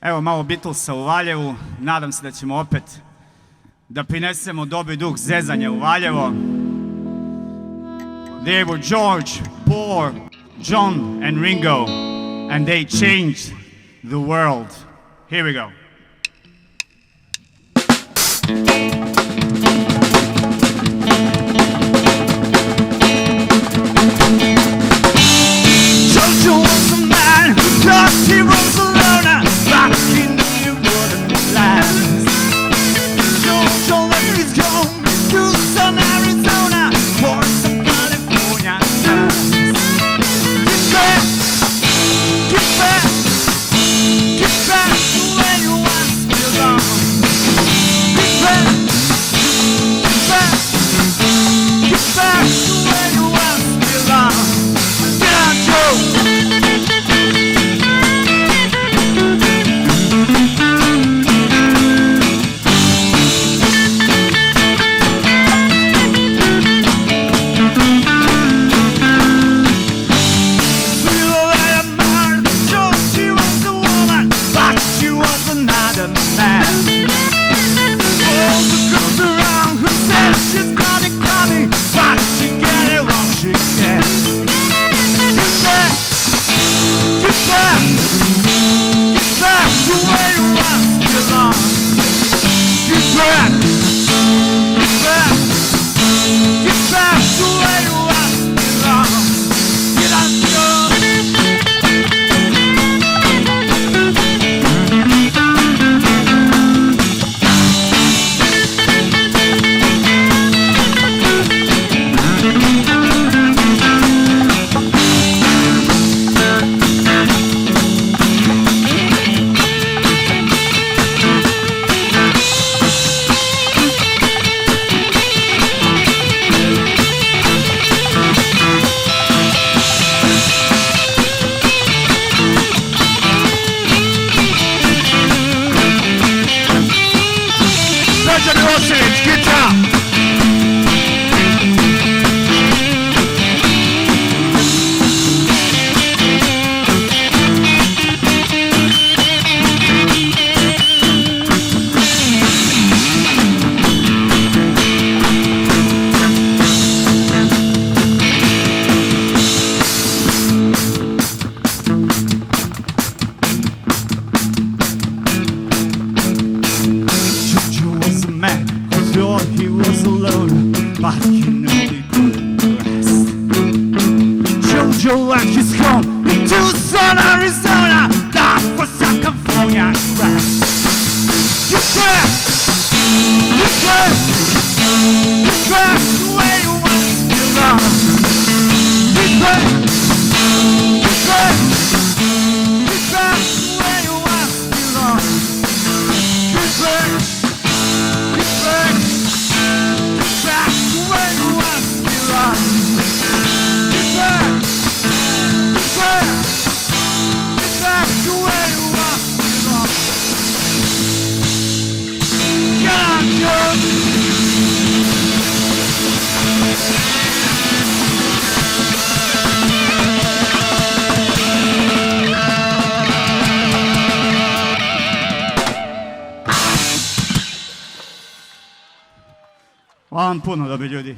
Evo malo Bitlsa u Valjevu, nadam se da ćemo opet da prinesemo dobri duh zezanja u Valjevo. They were George, Paul, John and Ringo, and they changed the world. Here we go. George was a man, thought he was a loner, but he knew he wouldn't last. George left his home to San Arizona for some California grass. Get back to where you once belonged. Get back to where you once belonged. Get on, Joe. Hvala vam puno, dobri ljudi.